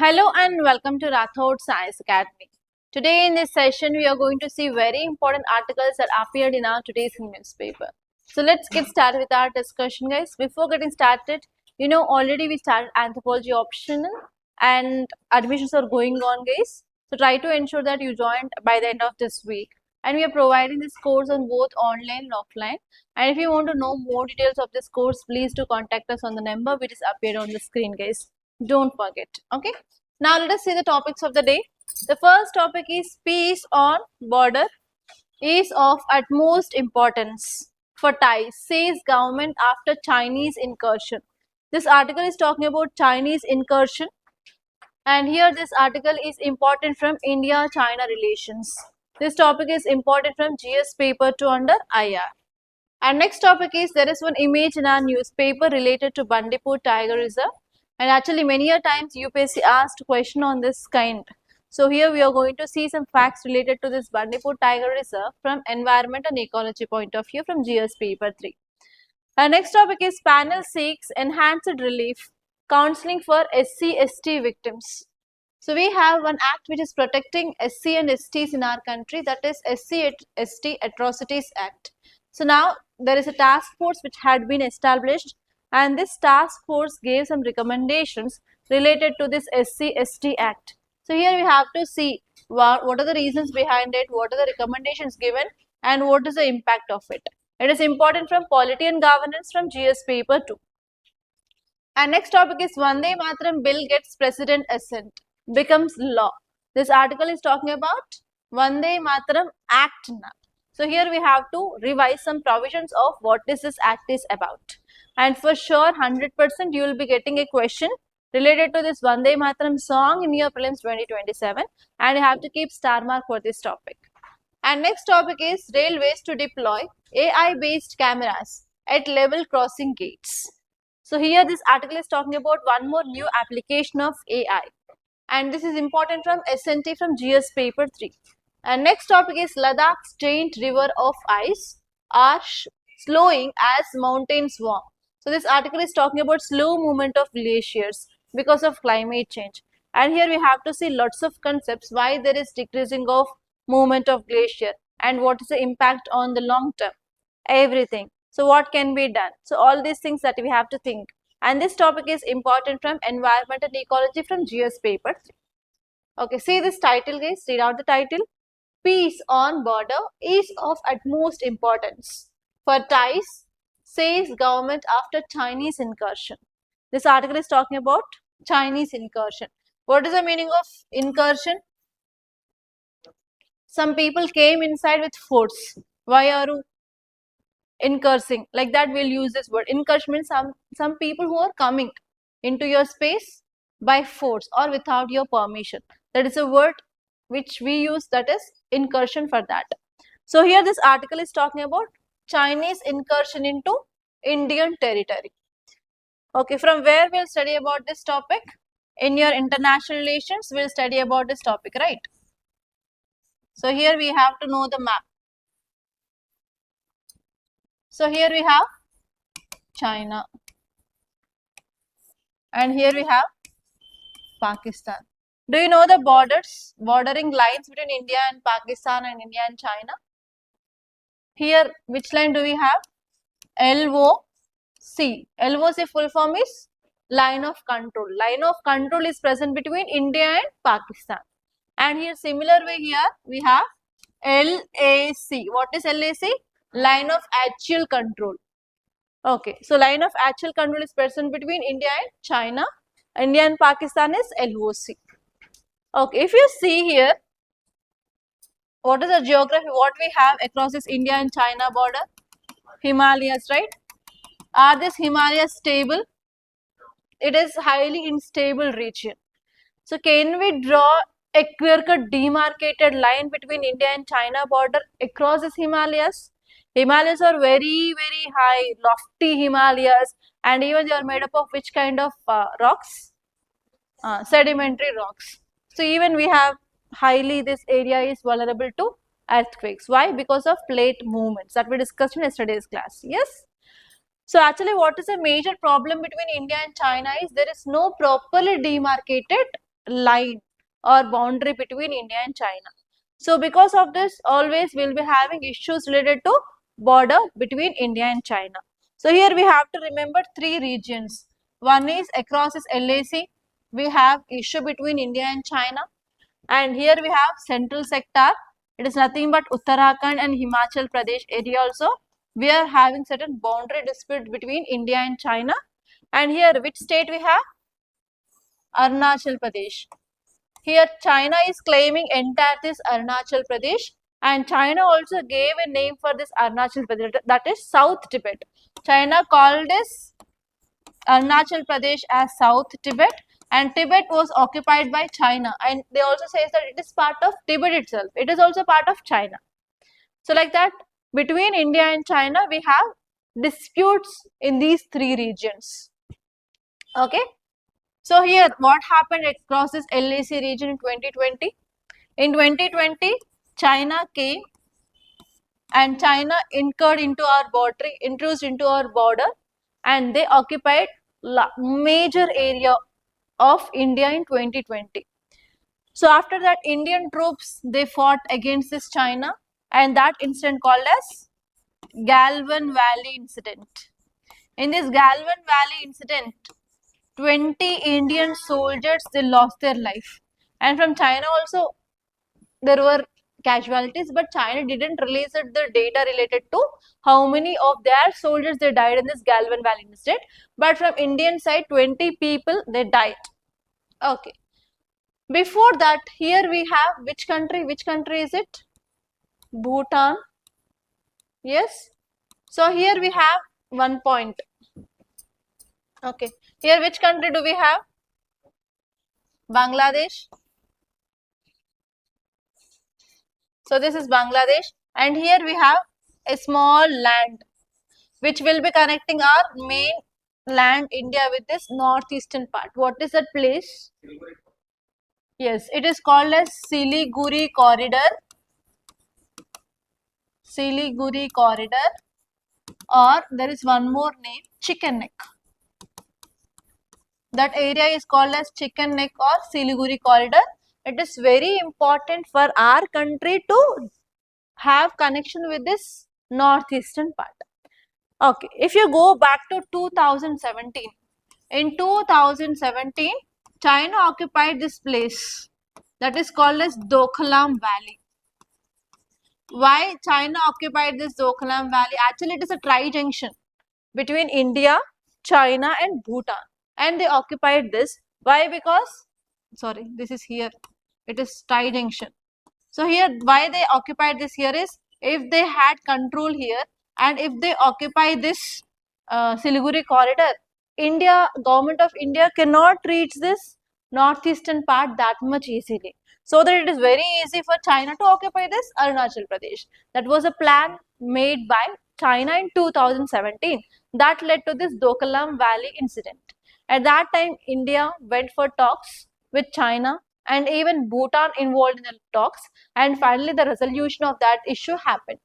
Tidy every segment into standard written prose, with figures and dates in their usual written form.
Hello and welcome to Rathods IAS Academy. Today in this session, we are going to see very important articles that appeared in our today's newspaper. So let's get started with our discussion, guys. Before getting started, already we started anthropology optional and admissions are going on, guys. So try to ensure that you join by the end of this week. And we are providing this course on both online and offline. And if you want to know more details of this course, please do contact us on the number which is appeared on the screen, guys. Don't forget. Okay. Now let us see the topics of the day. The first topic is peace on border is of utmost importance for ties, says government after Chinese incursion. This article is talking about Chinese incursion, and here this article is important from India-China relations. This topic is important from GS paper 2 under IR. And next topic is there is one image in our newspaper related to Bandipur Tiger Reserve. And actually many a times UPSC asked question on this kind. So here we are going to see some facts related to this Bandipur Tiger Reserve from environment and ecology point of view from GS paper 3. Our next topic is panel seeks enhanced relief counseling for SC/ST victims. So we have one act which is protecting SC and STs in our country, that is SC/ST Atrocities Act. So now there is a task force which had been established, and this task force gave some recommendations related to this SC/ST Act. So here we have to see what are the reasons behind it, what are the recommendations given, and what is the impact of it. It is important from Polity and Governance from GS paper 2. And next topic is Vande Mataram bill gets president assent, becomes law. This article is talking about Vande Mataram Act now. So here we have to revise some provisions of what this act is about. And for sure 100% you will be getting a question related to this Vande Mataram song in your prelims 2027, and you have to keep star mark for this topic. And next topic is railways to deploy AI based cameras at level crossing gates. So here this article is talking about one more new application of AI, and this is important from SNT from GS paper 3. And next topic is Ladakh's giant river of ice are slowing as mountains warm. So this article is talking about slow movement of glaciers because of climate change. And here we have to see lots of concepts why there is decreasing of movement of glacier and what is the impact on the long term, everything. So what can be done? So all these things that we have to think. And this topic is important from environment and ecology from GS paper 3. Okay, see this title, guys, read out the title. Peace on border is of utmost importance for ties, says government after Chinese incursion. This article is talking about Chinese incursion. What is the meaning of incursion? Some people came inside with force. Why are you incursing? Like that we'll use this word. Incursion means some people who are coming into your space by force or without your permission. That is a word which we use, that is incursion for that. So here this article is talking about Chinese incursion into Indian territory. Okay, from where we'll study about this topic? In your international relations, we'll study about this topic, right? So here we have to know the map. So here we have China, and here we have Pakistan. Do you know the bordering lines between India and Pakistan and India and China? Here, which line do we have? LOC. LOC full form is line of control. Line of control is present between India and Pakistan. And here similar way here we have LAC. What is LAC? Line of actual control. Okay, so line of actual control is present between India and China. India and Pakistan is LOC. Okay, if you see here, what is the geography, what we have across this India and China border? Himalayas, right? Are these Himalayas stable? It is highly unstable region. So can we draw a clear-cut demarcated line between India and China border across this Himalayas? Himalayas are very, very high, lofty Himalayas, and even they are made up of which kind of rocks? Sedimentary rocks. So even we have highly, this area is vulnerable to earthquakes. Why? Because of plate movements that we discussed in yesterday's class. Yes. So actually what is a major problem between India and China is there is no properly demarcated line or boundary between India and China. So because of this, always we'll be having issues related to border between India and China. So here we have to remember three regions. One is across this LAC, we have issue between India and China, and here we have central sector. It is nothing but Uttarakhand and Himachal Pradesh area also. We are having certain boundary dispute between India and China. And here which state we have? Arunachal Pradesh. Here China is claiming entire this Arunachal Pradesh, and China also gave a name for this Arunachal Pradesh, that is South Tibet. China called this Arunachal Pradesh as South Tibet, and Tibet was occupied by China, and they also say that it is part of Tibet itself. It is also part of China. So like that, between India and China, we have disputes in these three regions. Okay. So here, what happened across this LAC region in 2020? In 2020, China came and China incurred into our border, intruded into our border, and they occupied major area of India in 2020. So after that, Indian troops, they fought against this China, and that incident called as Galvan Valley incident. In this Galvan Valley incident, 20 Indian soldiers, they lost their life, and from China also there were casualties, but China didn't release the data related to how many of their soldiers they died in this Galvan Valley incident. But from Indian side, 20 people they died. Okay. Before that, here we have which country? Which country is it? Bhutan. Yes. So here we have 1 point. Okay. Here which country do we have? Bangladesh. So this is Bangladesh, and here we have a small land which will be connecting our main land India with this northeastern part. What is that place? Yes, it is called as Siliguri Corridor. Siliguri Corridor, or there is one more name, Chicken Neck. That area is called as Chicken Neck or Siliguri Corridor. It is very important for our country to have connection with this northeastern part. Okay, if you go back to 2017, in 2017, China occupied this place that is called as Doklam Valley. Why China occupied this Doklam Valley? Actually, it is a tri-junction between India, China and Bhutan, and they occupied this. Why? Because, sorry, this is here, it is tri-junction. So here, why they occupied this here is, if they had control here and if they occupy this Siliguri corridor, government of India cannot reach this northeastern part that much easily. So that it is very easy for China to occupy this Arunachal Pradesh. That was a plan made by China in 2017 that led to this Doklam Valley incident. At that time, India went for talks with China, and even Bhutan involved in the talks, and finally the resolution of that issue happened.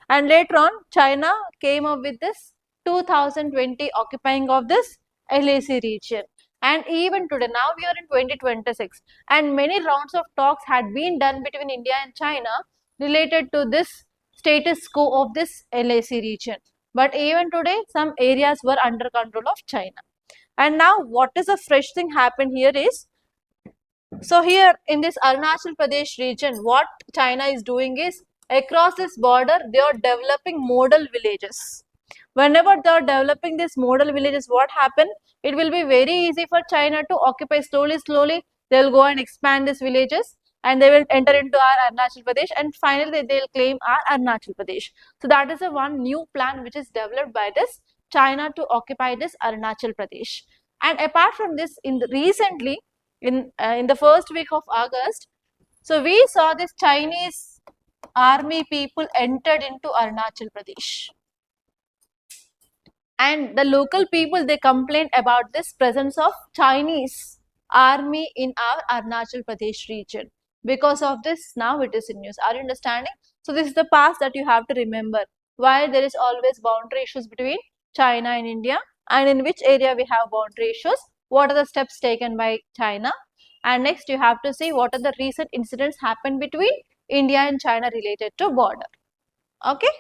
And later on, China came up with this 2020 occupying of this LAC region. And even today, now we are in 2026, and many rounds of talks had been done between India and China related to this status quo of this LAC region. But even today, some areas were under control of China. And now what is a fresh thing happened here is, so here in this Arunachal Pradesh region, what China is doing is, across this border, they are developing model villages. Whenever they are developing these model villages, what happen? It will be very easy for China to occupy slowly. They will go and expand these villages, and they will enter into our Arunachal Pradesh, and finally they will claim our Arunachal Pradesh. So that is a one new plan which is developed by this China to occupy this Arunachal Pradesh. And apart from this, recently, in the first week of August, so we saw this Chinese army people entered into Arunachal Pradesh, and the local people, they complained about this presence of Chinese army in our Arunachal Pradesh region. Because of this, now it is in news. Are you understanding? So this is the past that you have to remember. Why there is always boundary issues between China and India, and in which area we have boundary issues, what are the steps taken by China, And next you have to see what are the recent incidents happened between India and China related to border. Okay.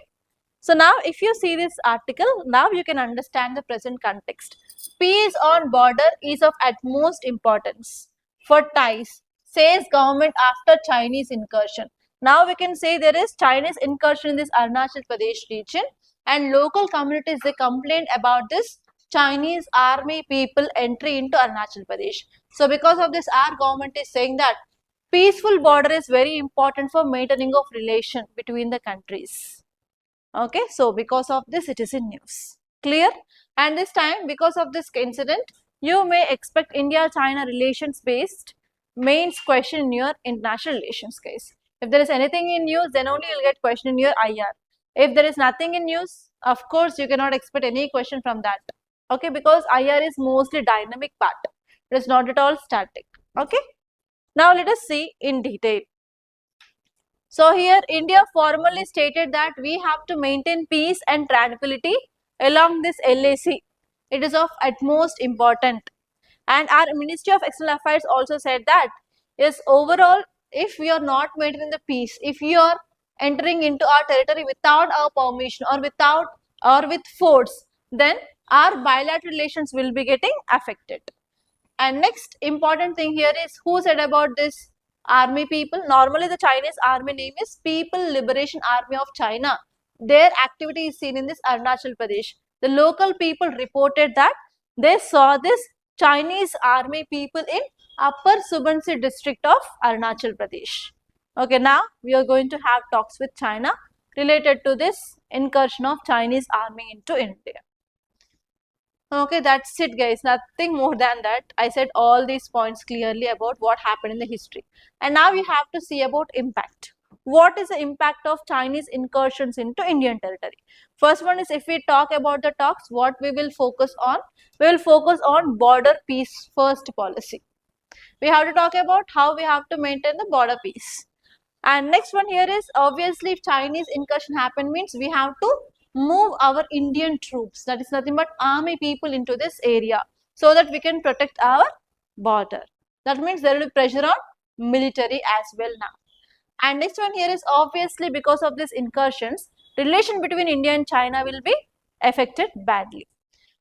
So now if you see this article, now you can understand the present context. Peace on border is of utmost importance for ties, says government after Chinese incursion. Now we can say there is Chinese incursion in this Arunachal Pradesh region, and local communities, they complained about this Chinese army people entry into Arunachal Pradesh. So because of this, our government is saying that peaceful border is very important for maintaining of relation between the countries. Okay, so because of this it is in news. Clear? And this time, because of this incident, you may expect India-China relations based mains question in your international relations case. If there is anything in news, then only you'll get question in your IR. If there is nothing in news, of course you cannot expect any question from that. Okay, because IR is mostly dynamic part. It is not at all static. Okay. Now let us see in detail. So here India formally stated that we have to maintain peace and tranquility along this LAC. It is of utmost important. And our Ministry of External Affairs also said that yes, overall, if we are not maintaining the peace, if you are entering into our territory without our permission or with force, then our bilateral relations will be getting affected. And next important thing here is who said about this army people. Normally the Chinese army name is People Liberation Army of China. Their activity is seen in this Arunachal Pradesh. The local people reported that they saw this Chinese army people in Upper Subansiri district of Arunachal Pradesh. Okay, now we are going to have talks with China related to this incursion of Chinese army into India. Okay, that's it guys, nothing more than that. I said all these points clearly about what happened in the history. And now you have to see about impact. What is the impact of Chinese incursions into Indian territory? First one is, if we talk about the talks, what we will focus on? We will focus on border peace first policy. We have to talk about how we have to maintain the border peace. And next one here is, obviously if Chinese incursion happen means we have to move our Indian troops, that is nothing but army people, into this area so that we can protect our border. That means there will be pressure on military as well now. And next one here is, obviously because of these incursions, relation between India and China will be affected badly.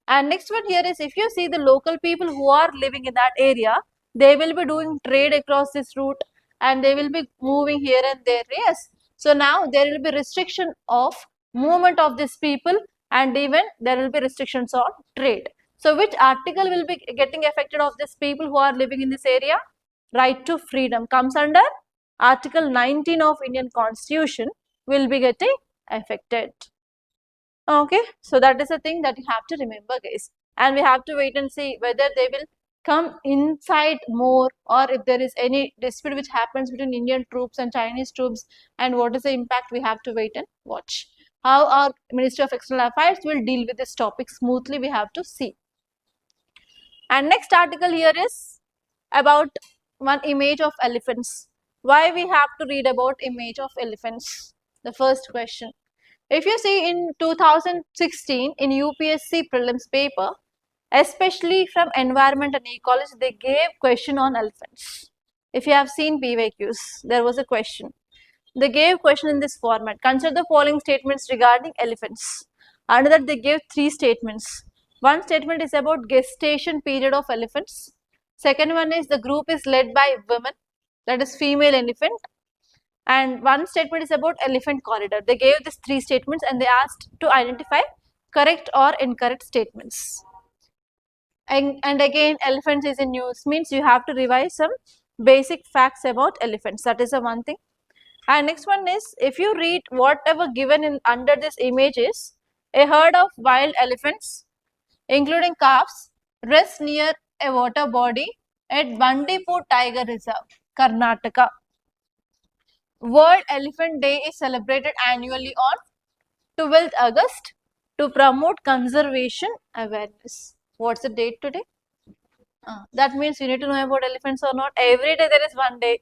And next one here is, if you see the local people who are living in that area, they will be doing trade across this route and they will be moving here and there. Yes. So now there will be restriction of movement of these people, and even there will be restrictions on trade. So which article will be getting affected of these people who are living in this area? Right to freedom comes under Article 19 of Indian Constitution will be getting affected. Okay, so that is the thing that you have to remember guys, and we have to wait and see whether they will come inside more, or if there is any dispute which happens between Indian troops and Chinese troops, and what is the impact. We have to wait and watch how our Ministry of External Affairs will deal with this topic smoothly. We have to see. And next article here is about one image of elephants. Why we have to read about image of elephants? The first question. If you see in 2016 in UPSC prelims paper, especially from environment and ecology, they gave question on elephants. If you have seen PYQs, there was a question. They gave question in this format. Consider the following statements regarding elephants. Under that they gave 3 statements. One statement is about gestation period of elephants. Second one is the group is led by women, that is female elephant. And one statement is about elephant corridor. They gave these 3 statements and they asked to identify correct or incorrect statements. And again, elephants is in news, means you have to revise some basic facts about elephants. That is the one thing. And next one is, if you read whatever given in under this image is, a herd of wild elephants including calves rest near a water body at Bandipur Tiger Reserve, Karnataka. World Elephant Day is celebrated annually on 12th August to promote conservation awareness. What's the date today? That means you need to know about elephants or not. Every day there is one day,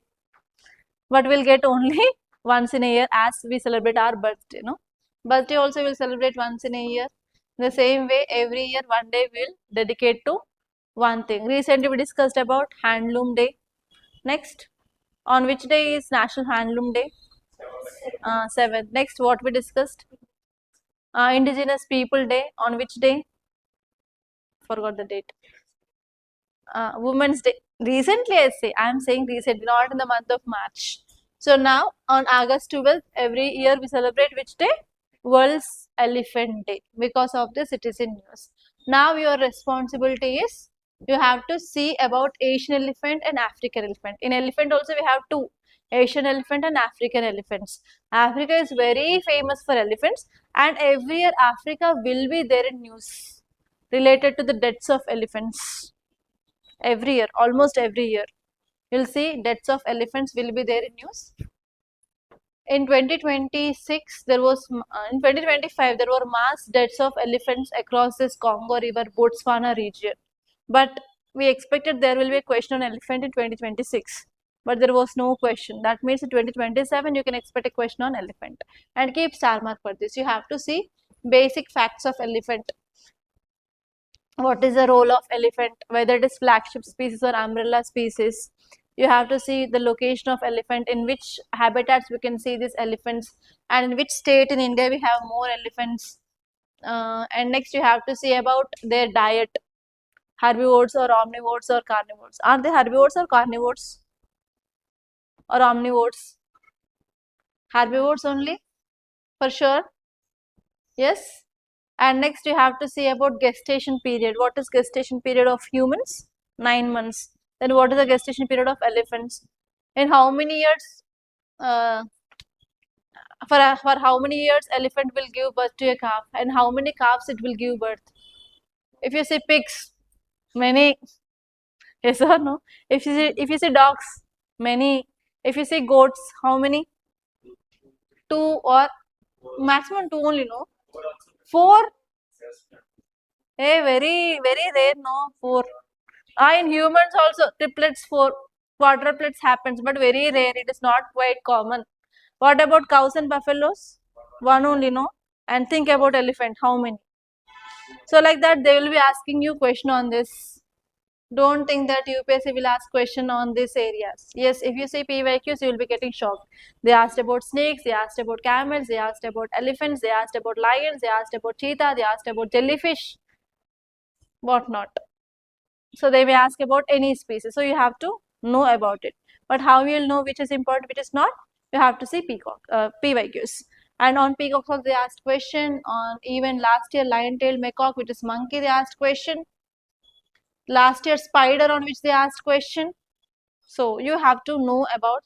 but we'll get only once in a year as we celebrate our birthday. No, birthday also we'll celebrate once in a year. The same way, every year one day we'll dedicate to one thing. Recently we discussed about Handloom Day. Next, on which day is National Handloom Day? 7th. Next, what we discussed? Indigenous People Day, on which day? Forgot the date. Women's Day. Recently, I am saying recently, not in the month of March. So now on August 12th, every year we celebrate which day? World's Elephant Day, because of the citizen news. Now your responsibility is you have to see about Asian elephant and African elephant. In elephant also we have two, Asian elephant and African elephants. Africa is very famous for elephants, and every year Africa will be there in news related to the deaths of elephants. Every year, almost every year, you'll see deaths of elephants will be there in news. In 2026, there was in 2025 there were mass deaths of elephants across this Congo River, Botswana region. But we expected there will be a question on elephant in 2026, but there was no question. That means in 2027 you can expect a question on elephant, and keep star mark for this. You have to see basic facts of elephant. What is the role of elephant, whether it is flagship species or umbrella species. You have to see the location of elephant, in which habitats we can see these elephants, and in which state in India we have more elephants. And next you have to see about their diet, herbivores or omnivores or carnivores. Are they herbivores or carnivores or omnivores? Herbivores only, for sure. Yes. And next you have to see about gestation period. What is gestation period of humans? 9 months. Then what is the gestation period of elephants? In how many years, for how many years elephant will give birth to a calf, and how many calves it will give birth? If you see pigs, many. Yes or no? If you see dogs, many. If you see goats, how many? 2 or maximum 2 only, no? 4? Very rare, no? 4. In humans also, triplets, 4, quadruplets happens, but very rare. It is not quite common. What about cows and buffaloes? 1 only, no? And think about elephant, how many? So like that, they will be asking you question on this. Don't think that UPSC will ask question on these areas. Yes, if you see PYQs, you will be getting shocked. They asked about snakes, they asked about camels, they asked about elephants, they asked about lions, they asked about cheetah, they asked about jellyfish, whatnot. So they may ask about any species. So you have to know about it. But how you will know which is important, which is not? You have to see PYQs. And on peacocks also they asked question. On even last year lion-tailed macaque, which is monkey, they asked question. Last year spider, on which they asked question. So you have to know about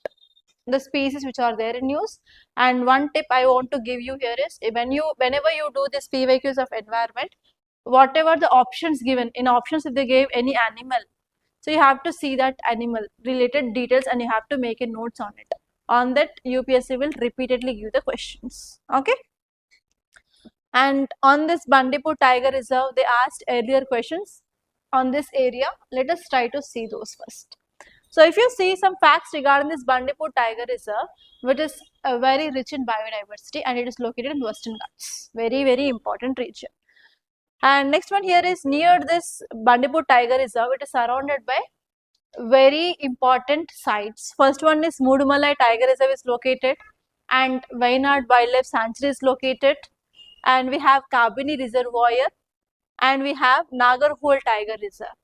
the species which are there in news. And one tip I want to give you here is, whenever you do this PYQs of environment, whatever the options given, in options if they gave any animal, so you have to see that animal related details and you have to make a notes on it. On that, UPSC will repeatedly give the questions. Okay. And on this Bandipur Tiger Reserve, they asked earlier questions on this area. Let us try to see those first. So if you see some facts regarding this Bandipur Tiger Reserve, which is very rich in biodiversity, and it is located in Western Ghats, very important region. And next one here is, near this Bandipur Tiger Reserve, it is surrounded by very important sites. First one is Mudumalai Tiger Reserve is located, and Wayanad Wildlife Sanctuary is located, and we have Kabini Reservoir, and we have Nagarhole Tiger Reserve.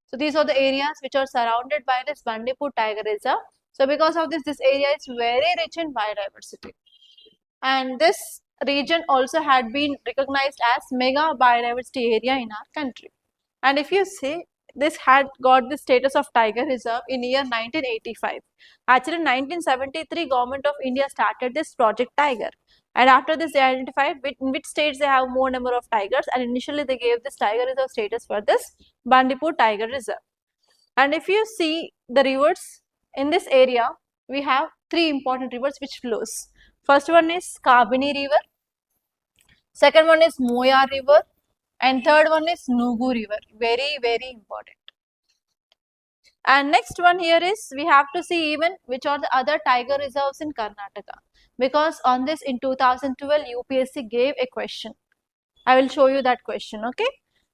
So these are the areas which are surrounded by this Bandipur Tiger Reserve. So because of this area is very rich in biodiversity. And this region also had been recognized as mega biodiversity area in our country. And if you see, this had got the status of Tiger Reserve in year 1985. Actually, in 1973, Government of India started this Project Tiger. And after this, they identified in which states they have more number of tigers, and initially they gave this Tiger Reserve status for this Bandipur Tiger Reserve. And if you see the rivers in this area, we have 3 important rivers which flows. First one is Kabini River, second one is Moya River, and third one is Nugu River. Very important. And next one here is, we have to see even which are the other tiger reserves in Karnataka, because on this in 2012 UPSC gave a question. I will show you that question. Okay.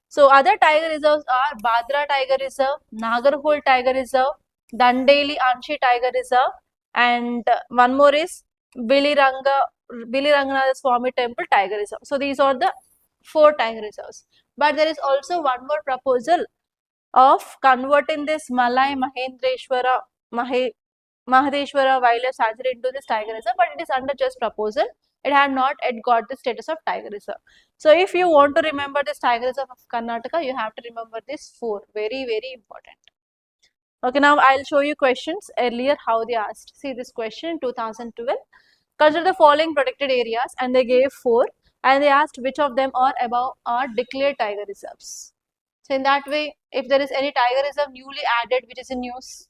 So other tiger reserves are Badra Tiger Reserve, Nagarhole Tiger Reserve, Dandeli Anshi Tiger Reserve, and one more is Billy Ranganath Swami Temple Tiger Reserve. So these are the 4 tiger reserves. But there is also one more proposal of converting this Malai Mahadeshwara Wildlife Sanctuary into this tiger reserve, but it is under just proposal. It had not yet got the status of tiger reserve. So if you want to remember this tiger reserve of Karnataka, you have to remember this 4. Very, very important. Okay, now I'll show you questions earlier how they asked. See this question in 2012. Consider the following protected areas, and they gave 4, and they asked which of them are above are declared tiger reserves. So in that way, if there is any tiger reserve newly added which is in news,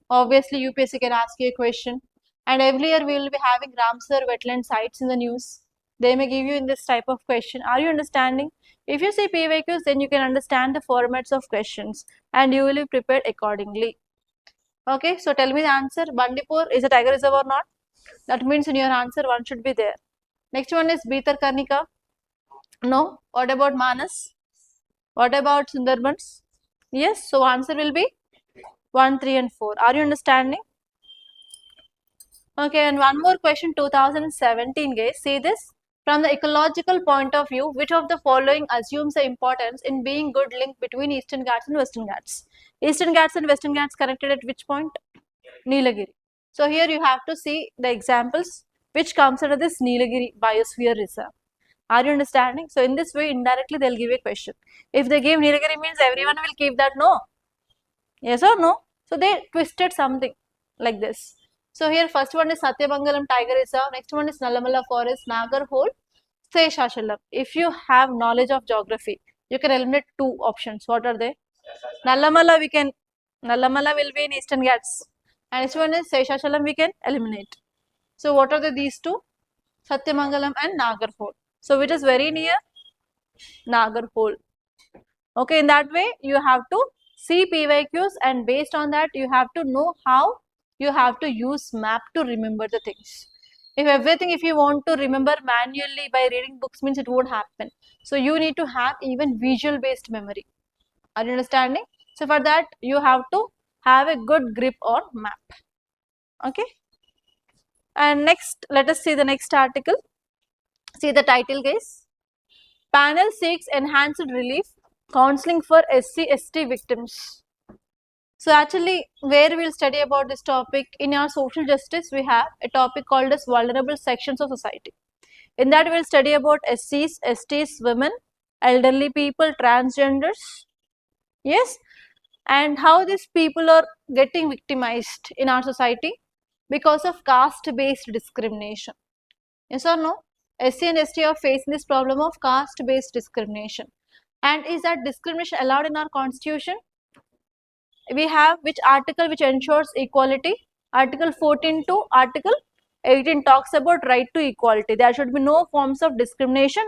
obviously UPSC can ask you a question. And every year we will be having Ramsar wetland sites in the news. They may give you in this type of question. Are you understanding? If you see PYQs, then you can understand the formats of questions and you will be prepared accordingly. Okay, so tell me the answer. Bandipur is a tiger reserve or not? That means in your answer one should be there. Next one is Bhitarkarnika. No. What about Manas? What about Sundarbans? Yes, so answer will be 1, 3 and 4. Are you understanding? Okay, and one more question 2017 guys. See this. From the ecological point of view, which of the following assumes the importance in being good link between Eastern Ghats and Western Ghats? Eastern Ghats and Western Ghats connected at which point? Nilagiri. So here you have to see the examples which comes under this Nilagiri Biosphere Reserve. Are you understanding? So in this way, indirectly they will give a question. If they give Nilagiri means everyone will keep that no. Yes or no? So they twisted something like this. So here first one is Satyamangalam Tiger Reserve, next one is Nalamala Forest, Nagarhole, Seshashalam. If you have knowledge of geography, you can eliminate 2 options. What are they? Nalamala will be in Eastern Ghats. And next one is Seshashalam we can eliminate. So what are these 2? Satyamangalam and Nagarhole. So which is very near? Nagarhole. Okay, in that way you have to see PYQs and based on that you have to know how you have to use map to remember the things. If you want to remember manually by reading books means it won't happen. So you need to have even visual based memory. Are you understanding? So for that you have to have a good grip on map. Okay. And next let us see the next article. See the title guys. Panel seeks enhanced relief counseling for SC/ST victims. So actually where we'll study about this topic in our social justice we have a topic called as vulnerable sections of society. In that we'll study about SCs, STs, women, elderly people, transgenders. Yes, and how these people are getting victimized in our society because of caste based discrimination. Yes or no? SC and ST are facing this problem of caste based discrimination. And is that discrimination allowed in our constitution? We have which article which ensures equality? Article 14 to Article 18 talks about right to equality. There should be no forms of discrimination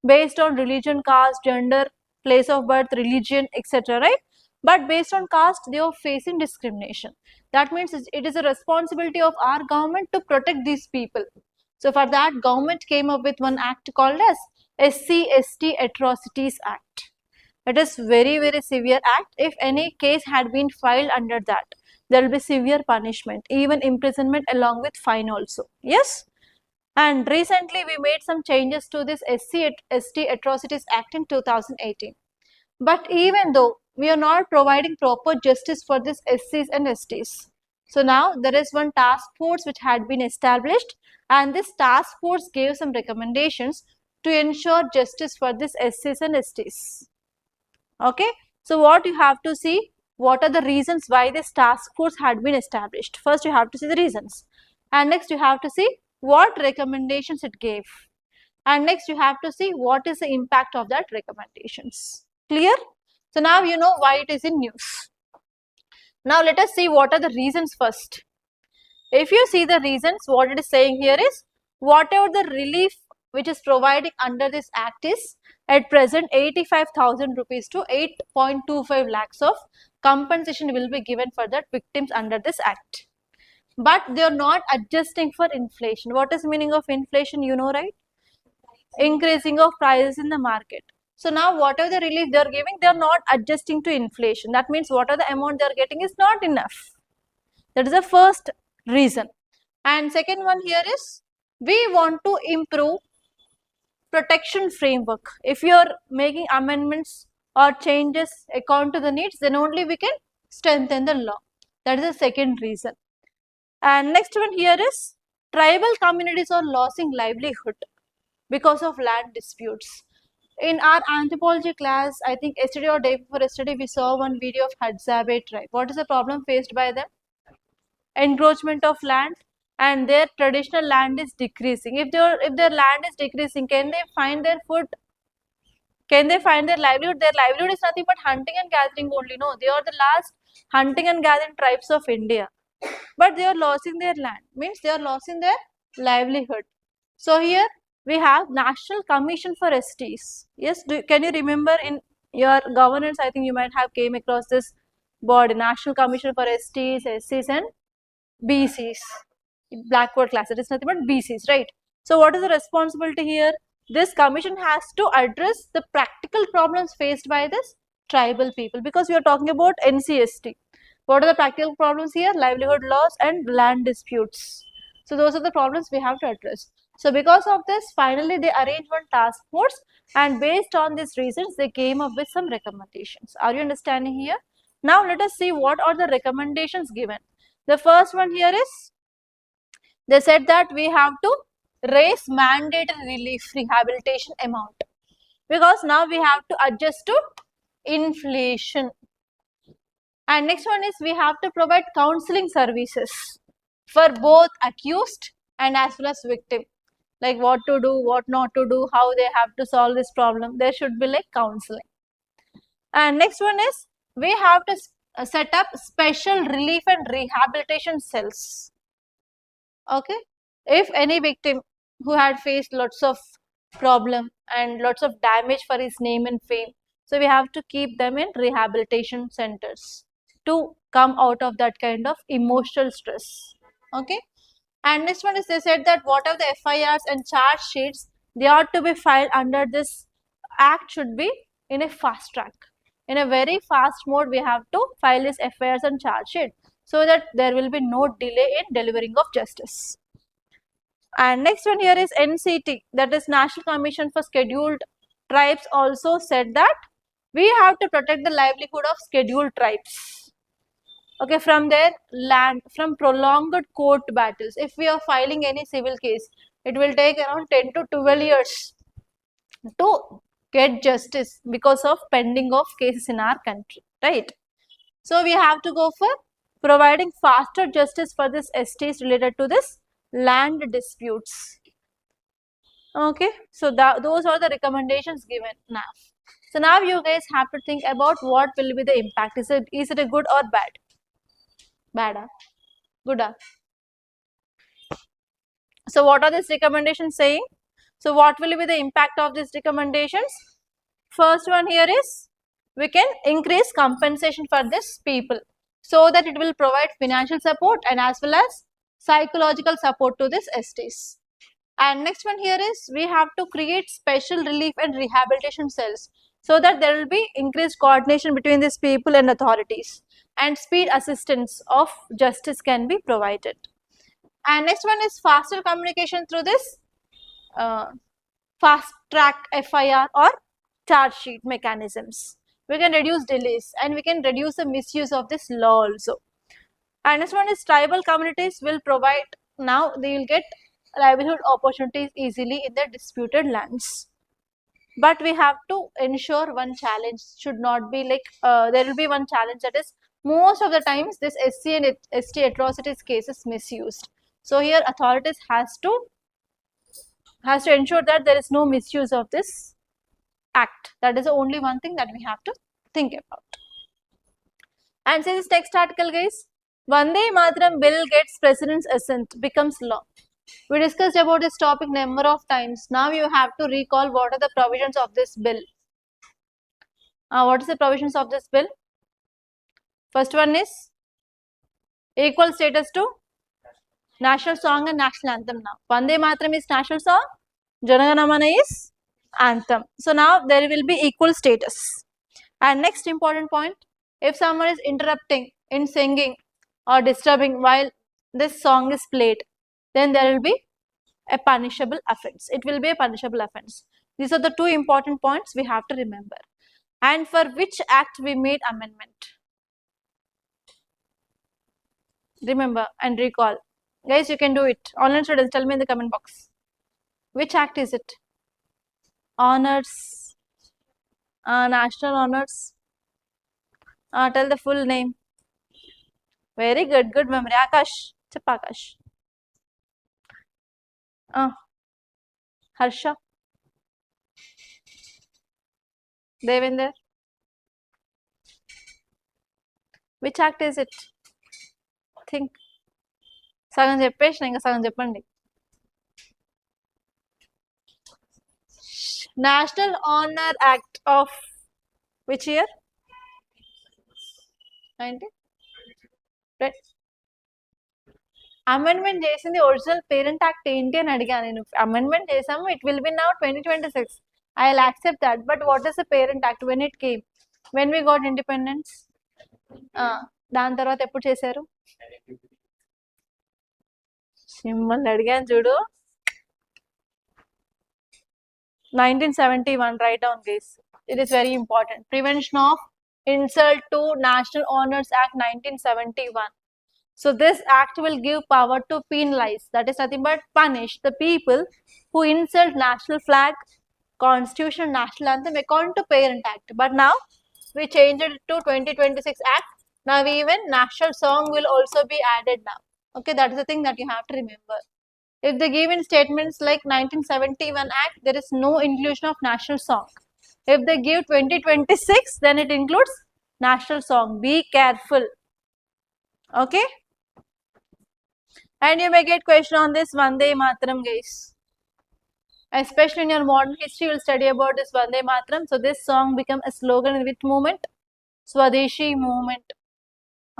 based on religion, caste, gender, place of birth, religion, etc. Right? But based on caste, they are facing discrimination. That means it is a responsibility of our government to protect these people. So for that, government came up with one act called as SC/ST Atrocities Act. It is very, very severe act. If any case had been filed under that, there will be severe punishment, even imprisonment along with fine also. Yes? And recently we made some changes to this SC/ST Atrocities Act in 2018. But even though we are not providing proper justice for this SCs and STs. So now there is one task force which had been established and this task force gave some recommendations to ensure justice for this SCs and STs. Okay, so what you have to see, what are the reasons why this task force had been established. First you have to see the reasons and next you have to see what recommendations it gave and next you have to see what is the impact of that recommendations. Clear? So now you know why it is in news. Now let us see what are the reasons first. If you see the reasons, what it is saying here is whatever the relief which is providing under this act is at present 85,000 rupees to 8.25 lakhs of compensation will be given for the victims under this act. But they are not adjusting for inflation. What is meaning of inflation? You know, right? Increasing of prices in the market. So now whatever the relief they are giving, they are not adjusting to inflation. That means whatever the amount they are getting is not enough. That is the first reason. And second one here is we want to improve protection framework. If you are making amendments or changes according to the needs, then only we can strengthen the law. That is the second reason. And next one here is tribal communities are losing livelihood because of land disputes. In our anthropology class, I think yesterday or day before yesterday, we saw one video of Hadzabe tribe. What is the problem faced by them? Encroachment of land, and their traditional land is decreasing. If their land is decreasing, can they find their food? Can they find their livelihood? Their livelihood is nothing but hunting and gathering only. No, they are the last hunting and gathering tribes of India. But they are losing their land, means they are losing their livelihood. So here we have National Commission for STs. Yes, can you remember in your governance, I think you might have came across this body, National Commission for STs, SCs and BCs, backward class. It is nothing but BCs, right? So what is the responsibility here? This commission has to address the practical problems faced by this tribal people, because we are talking about NCST. What are the practical problems here? Livelihood loss and land disputes. So those are the problems we have to address. So because of this, finally they arranged one task force, and based on these reasons, they came up with some recommendations. Are you understanding here? Now let us see what are the recommendations given. The first one here is, they said that we have to raise mandatory relief rehabilitation amount, because now we have to adjust to inflation. And next one is, we have to provide counseling services for both accused and as well as victim, like what to do, what not to do, how they have to solve this problem. There should be like counseling. And next one is, we have to set up special relief and rehabilitation cells. Okay, if any victim who had faced lots of problem and lots of damage for his name and fame, so we have to keep them in rehabilitation centers to come out of that kind of emotional stress. Okay, and next one is, they said that whatever the FIRs and charge sheets, they ought to be filed under this act should be in a fast track. In a very fast mode, we have to file this FIRs and charge sheet, so that there will be no delay in delivering of justice. And next one here is NCT, that is National Commission for Scheduled Tribes, also said that we have to protect the livelihood of scheduled tribes, okay, from their land, from prolonged court battles. If we are filing any civil case, it will take around 10 to 12 years to get justice because of pending of cases in our country, right? So we have to go for providing faster justice for this STs related to this land disputes. Okay, so those are the recommendations given now. So now you guys have to think about what will be the impact. Is it a good or bad? Bad, huh? Good, huh? So what are these recommendations saying? So what will be the impact of these recommendations? First one here is, we can increase compensation for this people, so that it will provide financial support and as well as psychological support to this STs. And next one here is, we have to create special relief and rehabilitation cells, so that there will be increased coordination between these people and authorities, and speed assistance of justice can be provided. And next one is faster communication through this fast track FIR or charge sheet mechanisms. We can reduce delays and we can reduce the misuse of this law also. And next one is, tribal communities will provide, now they will get livelihood opportunities easily in their disputed lands. But we have to ensure one challenge should not be like, there will be one challenge, that is, most of the times this SC and ST atrocities case is misused. So here authorities has to ensure that there is no misuse of this act. That is the only one thing that we have to think about. And say this text article, guys, Vande Mataram bill gets president's assent, becomes law. We discussed about this topic number of times. Now you have to recall what are the provisions of this bill. What is the provisions of this bill? First one is equal status to national song and national anthem. Now Vande Mataram is national song, Jana Gana Mana is anthem. So now there will be equal status. And next important point, if someone is interrupting in singing, or disturbing while this song is played, then there will be a punishable offense. It will be a punishable offense. These are the two important points we have to remember. And for which act we made amendment? Remember and recall. Guys, you can do it. Online students, tell me in the comment box. Which act is it? Honors, national honors. Tell the full name. Very good, good memory. Akash, chip Akash. Harsha, Devinder. Which act is it? Think. సగం చెప్పేసిన ఇంకా సగం చెప్పండి. National Honor Act of which year? 90. Right. Amendment చేసింది original parent act ఏంటి అని అడిగాను నేను. అమెండ్మెంట్ చేసాము, it will be now 2026. I will accept that. But what is the parent act when it came, when we got independence? దాని తర్వాత ఎప్పుడు చేశారు? మిమ్మల్ని అడిగాను చూడు. 1971. Write down this. It is very important. Prevention of Insult to National Honors Act 1971. So this act will give power to penalize, that is nothing but punish the people who insult national flag, constitution, national anthem according to parent act. But now we changed it to 2026 act. Now even national song will also be added now. Okay, that is the thing that you have to remember. If they give in statements like 1971 act, there is no inclusion of national song. If they give 2026, then it includes national song. Be careful. Okay. And you may get question on this Vande Mataram, guys. Especially in your modern history, you will study about this Vande Mataram. So this song become a slogan in which movement? Swadeshi movement.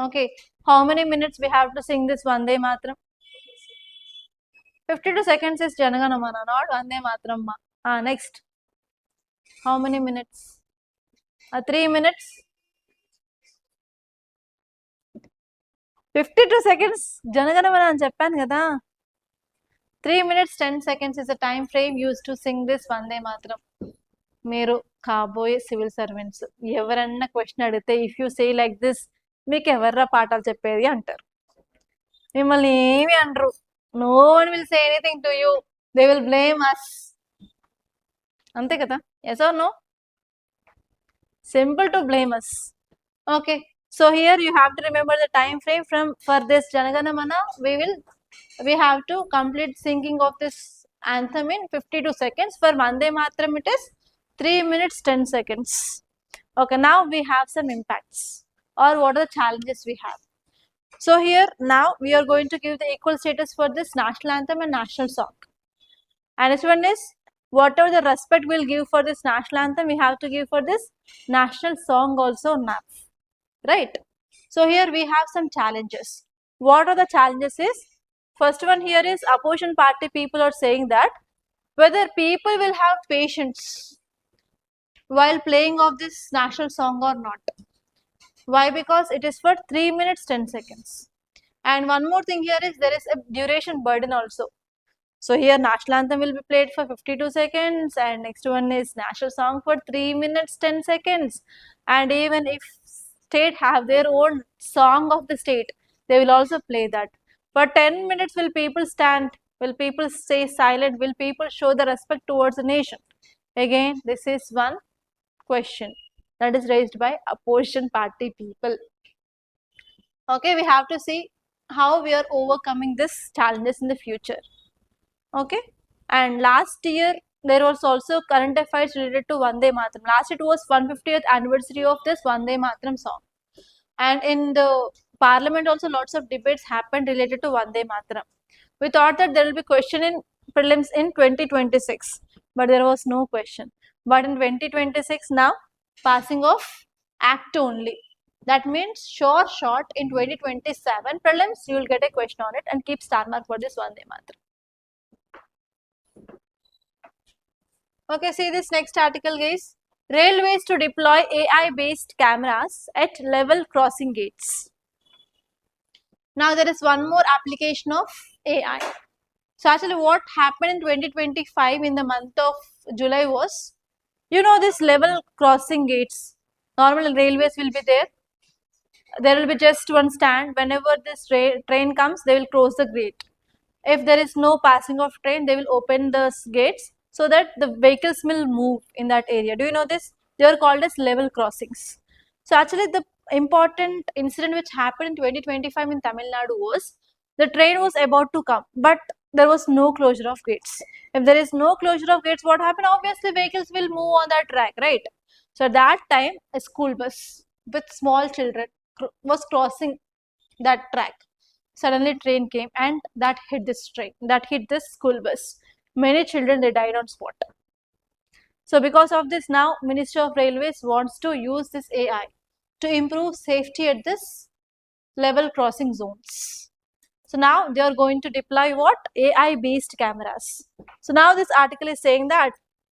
Okay. How many minutes we have to sing this Vande Mataram? 52 seconds is Janagana Mana, not Vande Mataram. Next. How many minutes? 3 minutes. 52 seconds Janagana Mana అని చెప్పాను కదా. 3 minutes 10 seconds is the time frame used to sing this Vande Mataram. మీరు కాబోయే civil servants ఎవరన్నా question అడిగితే if you say like this, మీకు ఎవర్రా పాఠాలు చెప్పేది అంటారు. మిమ్మల్ని ఏమి అనరు. No one will say anything to you, they will blame us. అంతే కదా? Yes or no? Simple to blame us. Okay. So here you have to remember the time frame for this Janagana Mana. We have to complete singing of this anthem in 52 seconds. For Vande Mataram it is 3 minutes 10 seconds. Okay, now we have some impacts or what are the challenges we have. So here now we are going to give the equal status for this national anthem and national song. And this one is whatever the respect we'll give for this national anthem, we have to give for this national song also now. Right? So here we have some challenges. What are the challenges is, first one here is opposition party people are saying that whether people will have patience while playing of this national song or not. Why? Because it is for 3 minutes 10 seconds. And one more thing here is there is a duration burden also. So here national anthem will be played for 52 seconds and next one is national song for 3 minutes 10 seconds. And even if state have their own song of the state, they will also play that. For 10 minutes will people stand? Will people stay silent? Will people show the respect towards the nation? Again, this is one question that is raised by opposition party people. Okay, we have to see how we are overcoming this challenges in the future. Okay, and last year there was also current affairs related to Vande Mataram. Last it was 150th anniversary of this Vande Mataram song, and in the parliament also lots of debates happened related to Vande Mataram. We thought that there will be question in prelims in 2026, but there was no question. But in 2026 now, passing of act only. That means short in 2027 prelims you will get a question on it and keep star mark for this Vande Mataram. Okay, see this next article, guys. Railways to deploy AI based cameras at level crossing gates. Now there is one more application of AI. So actually what happened in 2025 in the month of July was, you know, this level crossing gates. Normal railways will be there. There will be just one stand. Whenever this train comes, they will close the gate. If there is no passing of train, they will open the gates so that the vehicles will move in that area. Do you know this? They are called as level crossings. So actually the important incident which happened in 2025 in Tamil Nadu was, the train was about to come, but there was no closure of gates. If there is no closure of gates, what happened? Obviously vehicles will move on that track, right? So at that time, a school bus with small children was crossing that track. Suddenly train came and that hit this school bus. Many children, they died on spot. So because of this, now Ministry of Railways wants to use this AI to improve safety at this level crossing zones. So now they are going to deploy what? AI based cameras. So now this article is saying that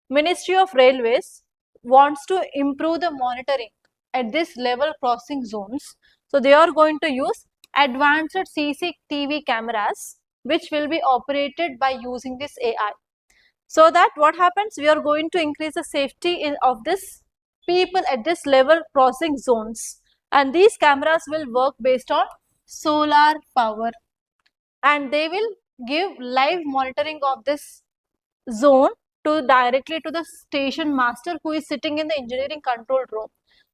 Ministry of Railways wants to improve the monitoring at this level crossing zones. So they are going to use advanced CCTV cameras which will be operated by using this AI. So that what happens? We are going to increase the safety of this people at this level crossing zones, and these cameras will work based on solar power, and they will give live monitoring of this zone to directly to the station master who is sitting in the engineering control room.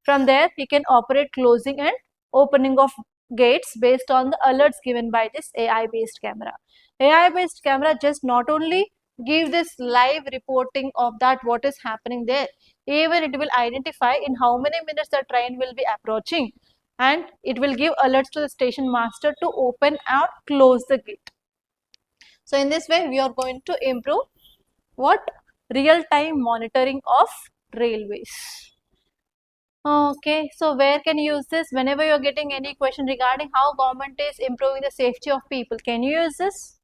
From there, he can operate closing and opening of gates based on the alerts given by this AI based camera. AI based camera just not only give this live reporting of that what is happening there, even it will identify in how many minutes the train will be approaching, and it will give alerts to the station master to open or close the gate. So in this way, we are going to improve what? Real-time monitoring of railways. Okay, so where can you use this? Whenever you're getting any question regarding how government is improving the safety of people, can you use this?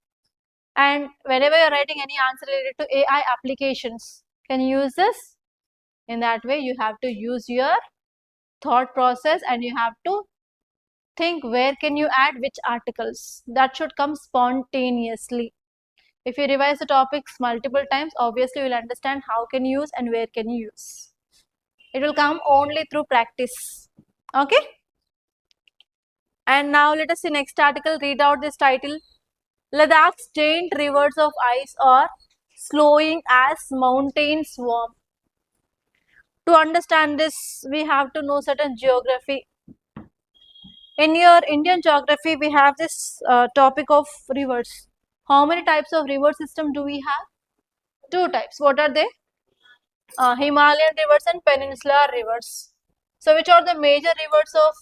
And whenever you're writing any answer related to AI applications, can you use this? In that way, you have to use your thought process and you have to think where can you add which articles. That should come spontaneously. If you revise the topics multiple times, obviously you will understand how can you use and where can you use. It will come only through practice. Okay. And now let us see next article. Read out this title. Ladakh's giant rivers of ice are slowing as mountains warm. To understand this, we have to know certain geography. In your Indian geography, we have this topic of rivers. How many types of river system do we have? Two types. What are they? Himalayan rivers and peninsular rivers. So which are the major rivers of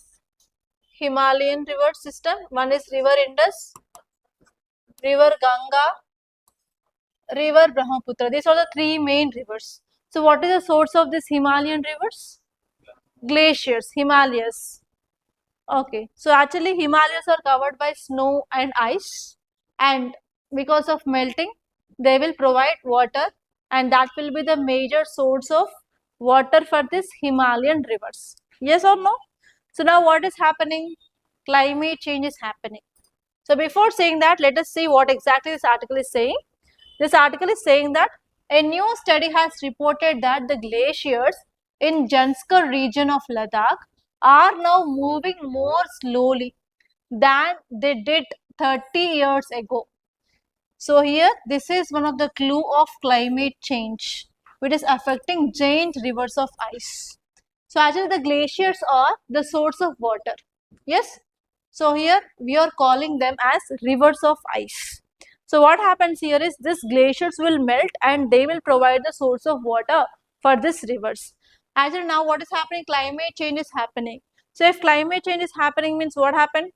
Himalayan river system? One is river Indus, river Ganga, river Brahmaputra. These are the three main rivers. So what is the source of this Himalayan rivers? Glaciers, Himalayas. Okay, so actually Himalayas are covered by snow and ice, and because of melting, they will provide water, and that will be the major source of water for this Himalayan rivers. Yes or no? So now what is happening? Climate change is happening. So before saying that, let us see what exactly this article is saying. This article is saying that a new study has reported that the glaciers in Janskar region of Ladakh are now moving more slowly than they did 30 years ago. So here, this is one of the clue of climate change, which is affecting giant rivers of ice. So actually the glaciers are the source of water. Yes. So here we are calling them as rivers of ice. So what happens here is this glaciers will melt and they will provide the source of water for these rivers. Actually now what is happening? Climate change is happening. So if climate change is happening means what happened?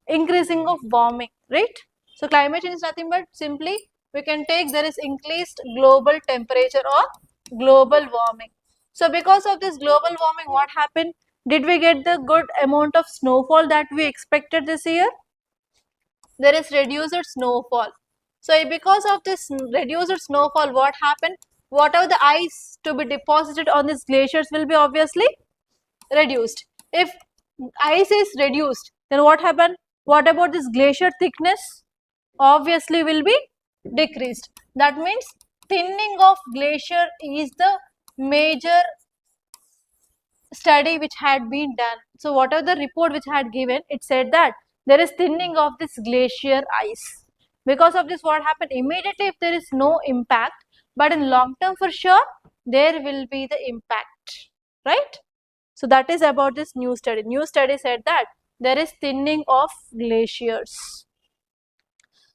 Increasing of warming, right? So climate change is nothing but simply we can take there is increased global temperature or global warming. So because of this global warming, what happened? Did we get the good amount of snowfall that we expected this year? There is reduced snowfall. So because of this reduced snowfall, what happened? Whatever the ice to be deposited on these glaciers will be obviously reduced. If ice is reduced, then what happened? What about this glacier thickness? Obviously will be decreased. That means thinning of glacier is the major study which had been done. So whatever the report which had given, it said that there is thinning of this glacier ice. Because of this, what happened immediately if there is no impact, but in long term for sure, there will be the impact, right? So that is about this new study. New study said that there is thinning of glaciers.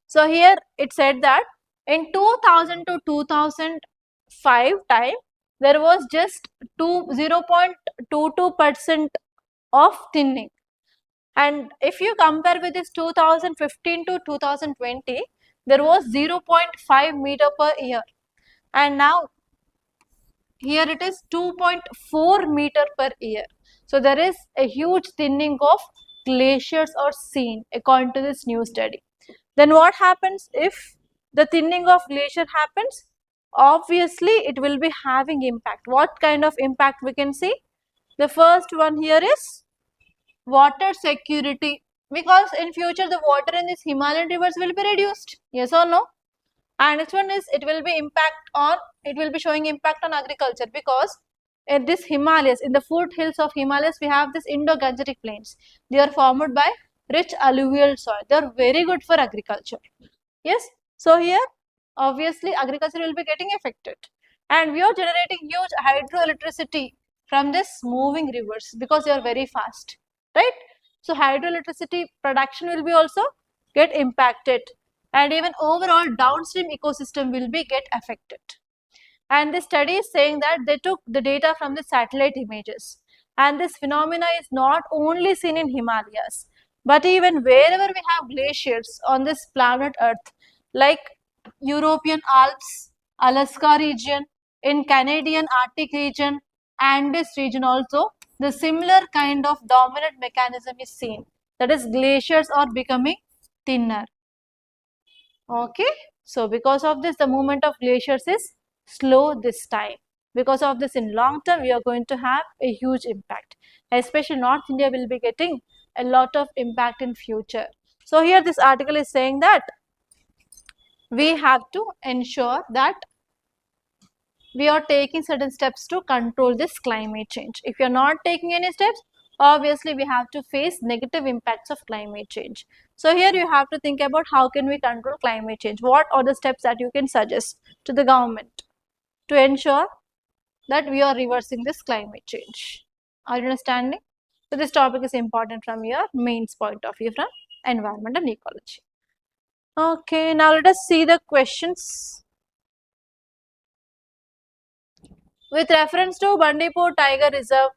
So here it said that in 2000 to 2005 time, there was just 0.22% of thinning. And if you compare with this 2015 to 2020, there was 0.5 meter per year. And now here it is 2.4 meter per year. So there is a huge thinning of glaciers are seen according to this new study. Then what happens if the thinning of glacier happens? Obviously it will be having impact. What kind of impact we can see? The first one here is water security, because in future the water in these Himalayan rivers will be reduced. Yes or no? And next one is it will be showing impact on agriculture, because in this Himalayas, in the foothills of Himalayas, we have this Indo-Gangetic plains. They are formed by rich alluvial soil. They are very good for agriculture. Yes. So here obviously agriculture will be getting affected, and we are generating huge hydroelectricity from this moving rivers because they are very fast, right? So hydroelectricity production will be also get impacted, and even overall downstream ecosystem will be get affected. And this study is saying that they took the data from the satellite images, and this phenomena is not only seen in Himalayas, but even wherever we have glaciers on this planet Earth, like European Alps, Alaska region, in Canadian Arctic region, Andes region also, the similar kind of dominant mechanism is seen. That is, glaciers are becoming thinner. Okay, so because of this, the movement of glaciers is slow this time. Because of this, in long term, we are going to have a huge impact. Especially North India will be getting a lot of impact in future. So here this article is saying that we have to ensure that we are taking certain steps to control this climate change. If you are not taking any steps, obviously we have to face negative impacts of climate change. So here you have to think about how can we control climate change. What are the steps that you can suggest to the government to ensure that we are reversing this climate change? Are you understanding? So this topic is important from your mains point of view from environment and ecology. Okay, now let us see the questions. With reference to Bandipur Tiger Reserve,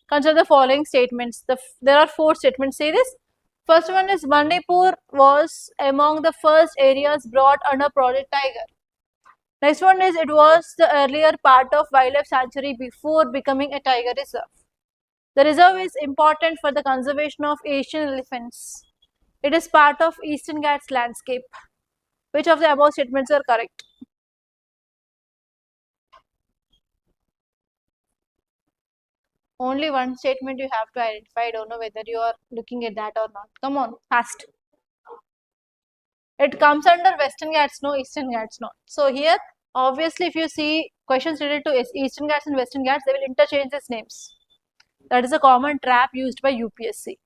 consider the following statements. There are 4 statements. Say this. First one is Bandipur was among the first areas brought under Project Tiger. Next one is it was the earlier part of wildlife sanctuary before becoming a tiger reserve. The reserve is important for the conservation of Asian elephants. It is part of Eastern Ghats landscape. Which of the above statements are correct? Only one statement you have to identify. I don't know whether you are looking at that or not. Come on, fast. It comes under Western Ghats, no, Eastern Ghats, no. So here, obviously, if you see questions related to Eastern Ghats and Western Ghats, they will interchange these names. That is a common trap used by UPSC.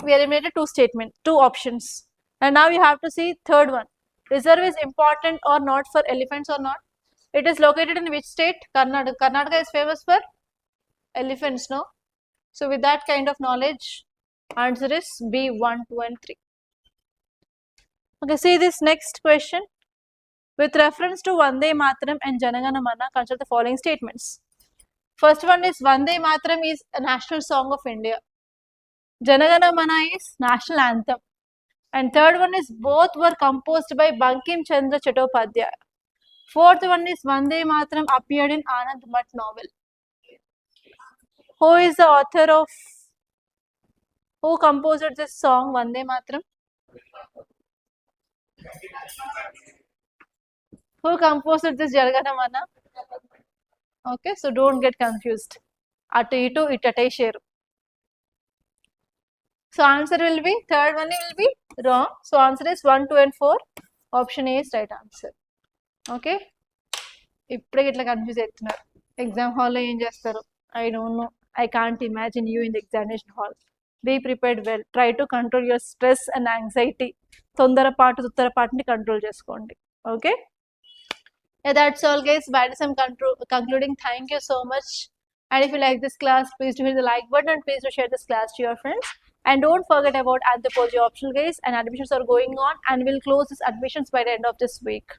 We eliminated 2 statements, 2 options. And now you have to see third one. Reserve is important or not for elephants or not? It is located in which state? Karnataka. Karnataka is famous for elephants, no? So with that kind of knowledge, answer is B, 1, 2 and 3. Okay, see this next question. With reference to Vande Mataram and Janagana Mana, consider the following statements. First one is Vande Mataram is a national song of India. Janagana Mana is national anthem. And third one is both were composed by Bankim Chandra Chattopadhyay. Fourth one is Vande Mataram appeared in Anand Math novel. Who is the author of, who composed this song Vande Mataram? Who composed this Janagana Mana? Okay, so don't get confused. Atu itu itatai sheru. So answer will be, third one will be wrong. So answer is 1, 2 and 4. Option A is right answer. Okay. ఇప్పుడే ఇట్లా confuse అవుతున్నారు. Exam హాల్లో ఏం చేస్తారు? I don't know. I can't imagine you in the examination hall. Be prepared well. Try to control your stress and anxiety. తొందరపాటుని control చేసుకోండి. Okay. Yeah, that's all guys. By this I'm concluding. Thank you so much. And if you like this class, please do hit the like button and please do share this class to your friends. And don't forget about anthropology optional guys, and admissions are going on and we'll close this admissions by the end of this week.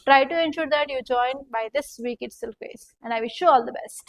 Try to ensure that you join by this week itself guys, and I wish you all the best.